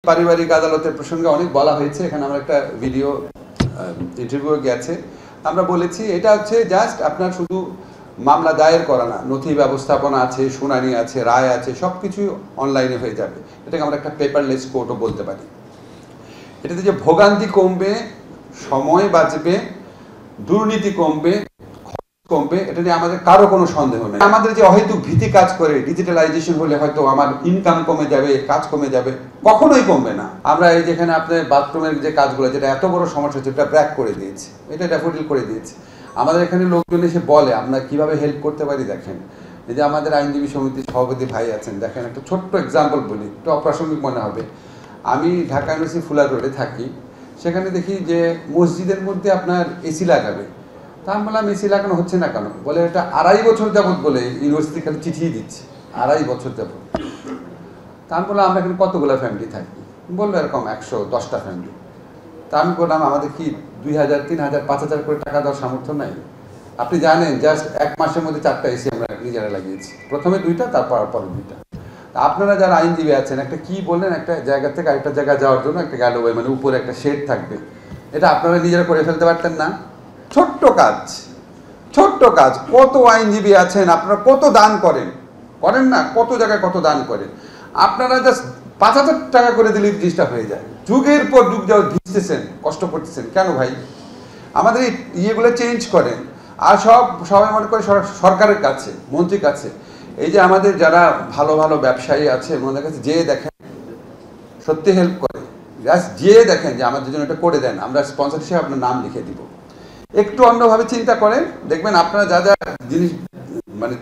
পারিবারিক আদালতের প্রসঙ্গে অনেক বলা হয়েছে। এখানে আমরা একটা ভিডিও ইন্টারভিউ গেছে, আমরা বলেছি এটা হচ্ছে জাস্ট আপনার শুধু মামলা দায়ের করা না, নথি ব্যবস্থাপনা আছে, শুনানি আছে, রায় আছে, সব কিছুই অনলাইনে হয়ে যাবে। এটাকে আমরা একটা পেপারলেস কোর্টও বলতে পারি। এটাতে যে ভোগান্তি কমবে, সময় বাঁচবে, দুর্নীতি কমবে, কমবে, এটা নিয়ে আমাদের কারো কোনো সন্দেহ নেই। আমাদের যে অহেতুক ভীতি কাজ করে, ডিজিটালাইজেশন হলে হয়তো আমার ইনকাম কমে যাবে, কাজ কমে যাবে, কখনোই কমবে না। আমরা এই যেখানে আপনার বাথরুমের যে কাজগুলো, যেটা এত বড় সমস্যা হচ্ছে, এটা ব্র্যাক করে দিয়েছে, এটা ড্যাফোডিল করে দিয়েছে। আমাদের এখানে লোকজন এসে বলে আমরা কিভাবে হেল্প করতে পারি। দেখেন, এই যে আমাদের আইনজীবী সমিতির সভাপতি ভাই আছেন, দেখেন একটা ছোট্ট এক্সাম্পল বলি, একটু অপ্রাসঙ্গিক মনে হবে। আমি ঢাকা ইউনিভার্সিটি ফুলার রোডে থাকি, সেখানে দেখি যে মসজিদের মধ্যে আপনার এসি লাগাবে। তা আমি বললাম এসি লাগানো হচ্ছে না কেন? বলে এটা 2.5 বছর যাবৎ বলে ইউনিভার্সিটি খালি চিঠি দিচ্ছে, 2.5 বছর যাবৎ। তা আমি বললাম আমরা এখানে কতগুলো ফ্যামিলি থাকি? বললো এরকম 110টা ফ্যামিলি। তা আমি বললাম আমাদের কি 2000, 3000, 5000 করে টাকা দেওয়ার সামর্থ্য নাই? আপনি জানেন জাস্ট 1 মাসের মধ্যে 4টা এসি আমরা নিজেরা লাগিয়েছি, প্রথমে 2টা, তারপর 2টা। আপনারা যারা আইনজীবী আছেন, একটা কি বললেন, একটা জায়গা থেকে আরেকটা জায়গায় যাওয়ার জন্য একটা গ্যালোওয়ে, মানে উপরে একটা শেড থাকবে, এটা আপনারা নিজেরা করে ফেলতে পারতেন না? ছোট্ট কাজ, ছোট্ট কাজ। কত আইনজীবী আছেন, আপনারা কত দান করেন না? কত জায়গায় কত দান করেন। আপনারা জাস্ট 5000 টাকা করে দিলে জিনিসটা হয়ে যায়। যুগের পর যুগ যাও ভিজতেছেন, কষ্ট করতেছেন কেন ভাই? আমাদের এই ইয়েগুলো চেঞ্জ করেন। আর সবাই মনে করে সরকারের কাছে, মন্ত্রীর কাছে। এই যে আমাদের যারা ভালো ভালো ব্যবসায়ী আছে, ওনাদের কাছে যেয়ে দেখেন, সত্যি হেল্প করে, জাস্ট যেয়ে দেখেন যে আমাদের জন্য এটা করে দেন, আমরা স্পন্সর হিসেবে আপনার নাম লিখে দিব। একটু অন্যভাবে চিন্তা করেন, দেখবেন আপনারা যা যা জিনিস মানে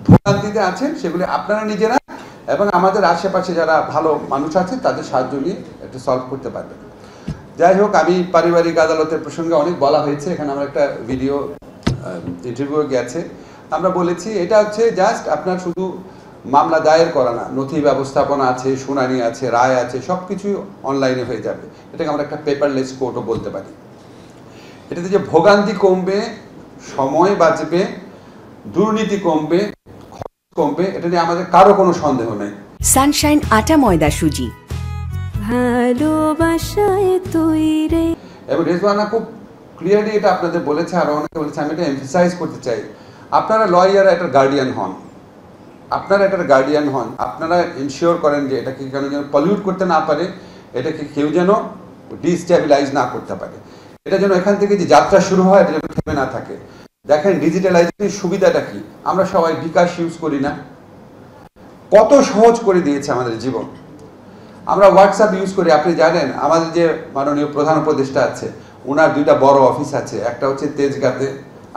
ভোগান্তিতে আছেন, সেগুলি আপনারা নিজেরা এবং আমাদের আশেপাশে যারা ভালো মানুষ আছে তাদের সাহায্য নিয়ে একটু সলভ করতে পারবেন। যাই হোক, আমি পারিবারিক আদালতের প্রসঙ্গে অনেক বলা হয়েছে। এখানে আমরা একটা ভিডিও ইন্টারভিউ গেছে, আমরা বলেছি এটা হচ্ছে জাস্ট আপনার শুধু মামলা দায়ের করা না, নথি ব্যবস্থাপনা আছে, শুনানি আছে, রায় আছে, সব কিছুই অনলাইনে হয়ে যাবে। এটাকে আমরা একটা পেপারলেস কোর্টও বলতে পারি। এটাতে যে ভোগান্তি কমবে, সময় বাঁচবে, দুর্নীতি কমবে, কমবে, এটা নিয়ে আমাদের কারো কোনো সন্দেহ নেই। সানশাইন আটা ময়দা সুজি, ভালোবাসায় তৈরি। এবং রেজওয়ানা খুব ক্লিয়ারলি এটা আপনাদের বলেছে, আর অনেকে বলেছে, আমি এটা এমফাসাইজ করতে চাই। আপনারা লয়াররা এটার গার্ডিয়ান হন, আপনারা ইনশিওর করেন যে এটাকে কেন যেন পলিউট করতে না পারে, এটাকে কেউ যেন ডিস্টেবিলাইজ না করতে পারে। এটা যেন এখান থেকে যে যাত্রা শুরু হয়, এটা যেন থেমে না থাকে। দেখেন ডিজিটালাইজেশনের সুবিধাটা কি, আমরা সবাই বিকাশ ইউজ করি না? কত সহজ করে দিয়েছে আমাদের জীবন। আমরা হোয়াটসঅ্যাপ ইউজ করি, আপনি জানেন আমাদের যে মাননীয় প্রধান উপদেষ্টা আছে, ওনার 2টা বড় অফিস আছে, একটা হচ্ছে তেজগাঁতে,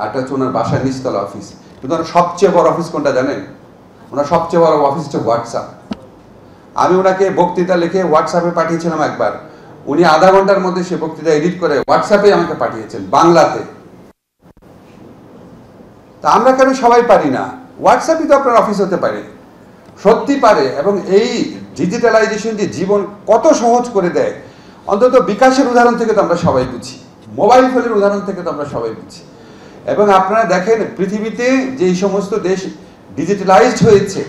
আরটা হচ্ছে ওনার বাসার নিচতলা অফিস। কিন্তু ওনার সবচেয়ে বড় অফিস কোনটা জানেন? ওনার সবচেয়ে বড় অফিস হচ্ছে হোয়াটসঅ্যাপ। আমি ওনাকে বক্তৃতা লিখে হোয়াটসঅ্যাপে পাঠিয়েছিলাম একবার, উনি আধা ঘন্টার মধ্যে সে বক্তৃতা এডিট করে হোয়াটসঅ্যাপে আমাকে পাঠিয়েছেন বাংলাতে। তা আমরা কেন সবাই পারি না? হোয়াটসঅ্যাপই তো আপনার অফিস হতে পারে, সত্যি পারে। এবং এই ডিজিটালাইজেশন যে জীবন কত সহজ করে দেয়, অন্তত বিকাশের উদাহরণ থেকে তো আমরা সবাই বুঝি, মোবাইল ফোনের উদাহরণ থেকে তো আমরা সবাই বুঝি। এবং আপনারা দেখেন পৃথিবীতে যেই সমস্ত দেশ ডিজিটালাইজড হয়েছে,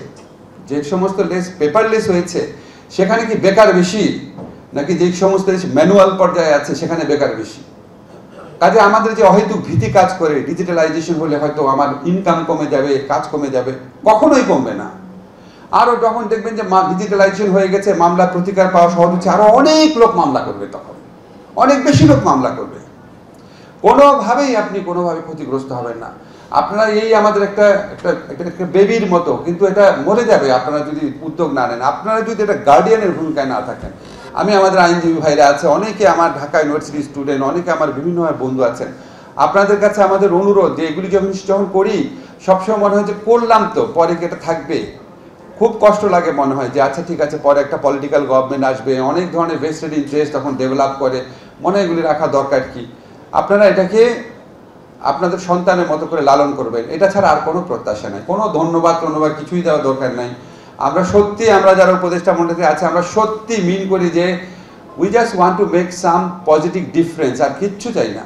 যে সমস্ত দেশ পেপারলেস হয়েছে, সেখানে কি বেকার বেশি, নাকি যে সমস্ত দেশ ম্যানুয়াল পর্যায়ে আছে সেখানে বেকার বেশি? কাজে আমাদের যে অহেতুক ভীতি কাজ করে, ডিজিটালাইজেশন হলে হয়তো আমার ইনকাম কমে যাবে, কাজ কমে যাবে, কখনোই কমবে না। আরও যখন দেখবেন যে ডিজিটালাইজেশন হয়ে গেছে, মামলা প্রতিকার পাওয়া সহজ হচ্ছে, আরো অনেক লোক মামলা করবে, তখন অনেক বেশি লোক মামলা করবে। কোনোভাবেই আপনি কোনোভাবে ক্ষতিগ্রস্ত হবেন না। আপনারা এই আমাদের একটা বেবির মতো, কিন্তু এটা মরে যাবে আপনারা যদি উদ্যোগ না নেন, আপনারা যদি এটা গার্ডিয়ানের ভূমিকায় না থাকেন। আমি আমাদের আইনজীবী ভাইরা আছে, অনেকে আমার ঢাকা ইউনিভার্সিটি স্টুডেন্ট, অনেকে আমার বিভিন্নভাবে বন্ধু আছেন। আপনাদের কাছে আমাদের অনুরোধ যে এগুলি যখন করি, সবসময় মনে হয় যে করলাম তো, পরে কি এটা থাকবে? খুব কষ্ট লাগে, মনে হয় যে আচ্ছা ঠিক আছে, পরে একটা পলিটিক্যাল গভর্নমেন্ট আসবে, অনেক ধরনের ভেস্টেড ইন্টারেস্ট তখন ডেভেলপ করে, মনে হয় এগুলি রাখা দরকার কি? আপনারা এটাকে আপনাদের সন্তানের মতো করে লালন করবেন, এটা ছাড়া আর কোনো প্রত্যাশা নেই। কোনো ধন্যবাদ কিছুই দেওয়া দরকার নাই। আমরা সত্যি, আমরা যারা উপদেষ্টা মণ্ডলীতে আছে, আমরা সত্যি মিন করি যে we just want to make some positive difference, আর কিচ্ছু চাই না।